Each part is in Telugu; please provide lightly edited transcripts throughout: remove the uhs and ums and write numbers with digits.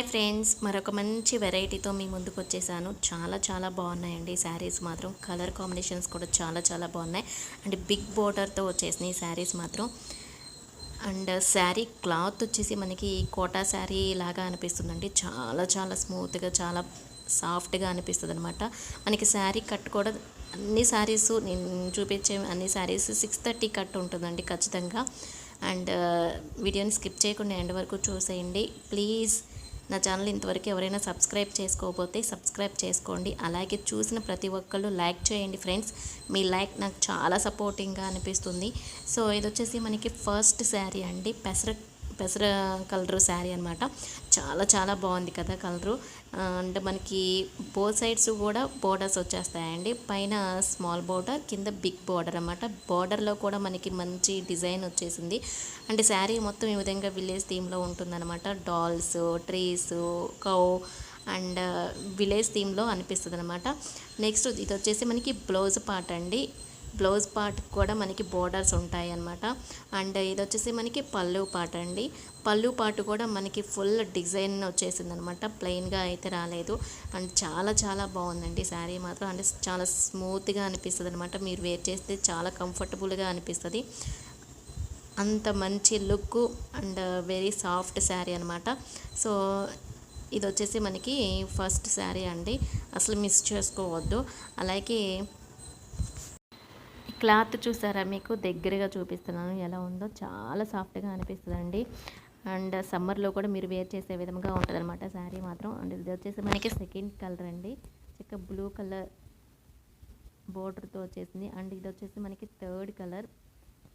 ఫ్రెండ్స్, మరొక మంచి వెరైటీతో మీ ముందుకు వచ్చేసాను. చాలా బాగున్నాయండి శారీస్ మాత్రం. కలర్ కాంబినేషన్స్ కూడా చాలా బాగున్నాయి. అండ్ బిగ్ బోర్డర్తో వచ్చేసినాయి శారీస్ మాత్రం. అండ్ శారీ క్లాత్ వచ్చేసి మనకి కోటా శారీ లాగా అనిపిస్తుందండి. చాలా స్మూత్గా, చాలా సాఫ్ట్గా అనిపిస్తుంది అనమాట. మనకి శారీ కట్ కూడా అన్ని శారీస్ నేను చూపించే అన్ని శారీస్ 630 కట్ ఉంటుందండి ఖచ్చితంగా. అండ్ వీడియోని స్కిప్ చేయకుండా ఎండ్ వరకు చూసేయండి ప్లీజ్. నా ఛానల్ ఇంతవరకు ఎవరైనా సబ్స్క్రైబ్ చేసుకోకపోతే సబ్స్క్రైబ్ చేసుకోండి. అలాగే చూసిన ప్రతి ఒక్కళ్ళు లైక్ చేయండి ఫ్రెండ్స్. మీ లైక్ నాకు చాలా సపోర్టింగ్గా అనిపిస్తుంది. సో ఇది వచ్చేసి మనకి ఫస్ట్ శారీ అండి, పెసర కలరు శారీ అనమాట. చాలా బాగుంది కదా కలరు. అండ్ మనకి బోత్ సైడ్స్ కూడా బోర్డర్స్ వచ్చేస్తాయండి. పైన స్మాల్ బోర్డర్, కింద బిగ్ బోర్డర్ అనమాట. బోర్డర్లో కూడా మనకి మంచి డిజైన్ వచ్చేసింది. అంటే శారీ మొత్తం ఈ విధంగా విలేజ్ థీమ్లో ఉంటుందన్నమాట. Dolls, trees, cow and village థీమ్లో అనిపిస్తుంది అనమాట. నెక్స్ట్ ఇది వచ్చేసి మనకి బ్లౌజ్ పార్ట్ అండి. బ్లౌజ్ పార్ట్ కూడా మనకి బోర్డర్స్ ఉంటాయి అన్నమాట. అండ్ ఇది వచ్చేసి మనకి పళ్ళు పార్ట్ అండి. పళ్ళు పార్ట్ కూడా మనకి ఫుల్ డిజైన్ వచ్చేసింది అనమాట, ప్లెయిన్గా అయితే రాలేదు. అండ్ చాలా బాగుందండి శారీ మాత్రం. అంటే చాలా స్మూత్గా అనిపిస్తుంది అనమాట. మీరు వేర్ చేస్తే చాలా కంఫర్టబుల్గా అనిపిస్తుంది. అంత మంచి look and very soft sari అనమాట. సో ఇది వచ్చేసి మనకి ఫస్ట్ శారీ అండి, అసలు మిస్ చేసుకోవద్దు. అలాగే క్లాత్ చూసారా, మీకు దగ్గరగా చూపిస్తున్నాను ఎలా ఉందో. చాలా సాఫ్ట్గా అనిపిస్తుందండి. అండ్ సమ్మర్లో కూడా మీరు వేర్ చేసే విధంగా ఉంటుంది అనమాట శారీ మాత్రం. అండ్ ఇది వచ్చేసి మనకి సెకండ్ కలర్ అండి, చక్క బ్లూ కలర్ బోర్డర్తో వచ్చేసింది. అండ్ ఇది వచ్చేసి మనకి థర్డ్ కలర్,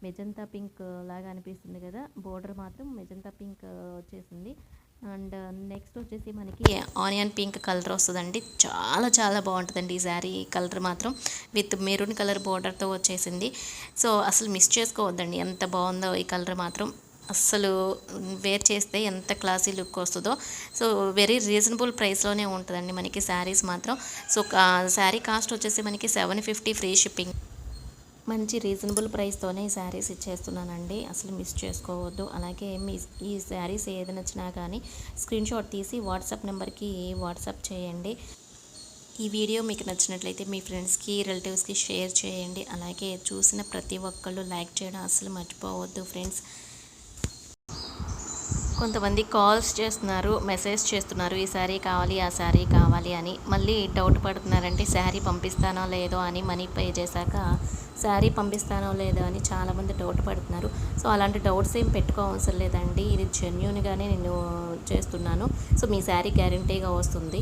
మెజంతా పింక్ లాగా అనిపిస్తుంది కదా. బోర్డర్ మాత్రం మెజంతా పింక్ వచ్చేసింది. అండ్ నెక్స్ట్ వచ్చేసి మనకి ఆనియన్ పింక్ కలర్ వస్తుందండి. చాలా బాగుంటుందండి ఈ శారీ కలర్ మాత్రం. విత్ మెరూన్ కలర్ బోర్డర్తో వచ్చేసింది. సో అసలు మిస్ చేసుకోవద్దండి, ఎంత బాగుందో ఈ కలర్ మాత్రం. అస్సలు వేర్ చేస్తే ఎంత క్లాసీ లుక్ వస్తుందో. సో వెరీ రీజనబుల్ ప్రైస్లోనే ఉంటుందండి మనకి శారీస్ మాత్రం. సో శారీ కాస్ట్ వచ్చేసి మనకి 750 ఫ్రీ షిప్పింగ్. మంచి రీజనబుల్ ప్రైస్తోనే ఈ శారీస్ ఇచ్చేస్తున్నానండి, అసలు మిస్ చేసుకోవద్దు. అలాగే ఈ శారీస్ ఏది నచ్చినా కానీ స్క్రీన్ షాట్ తీసి వాట్సాప్ నెంబర్కి వాట్సాప్ చేయండి. ఈ వీడియో మీకు నచ్చినట్లయితే మీ ఫ్రెండ్స్కి, రిలేటివ్స్కి షేర్ చేయండి. అలాగే చూసిన ప్రతి ఒక్కళ్ళు లైక్ చేయడం అసలు మర్చిపోవద్దు ఫ్రెండ్స్. కొంతమంది కాల్స్ చేస్తున్నారు, మెసేజ్ చేస్తున్నారు, ఈ శారీ కావాలి ఆ శారీ కావాలి అని. మళ్ళీ డౌట్ పడుతున్నారంటే శారీ పంపిస్తానో లేదో అని, మనీ పే చేశాక శారీ పంపిస్తానో లేదో అని చాలామంది డౌట్ పడుతున్నారు. సో అలాంటి డౌట్స్ ఏం పెట్టుకోవసరం లేదండి, ఇది జెన్యూన్గానే నేను చేస్తున్నాను. సో మీ శారీ గ్యారంటీగా వస్తుంది.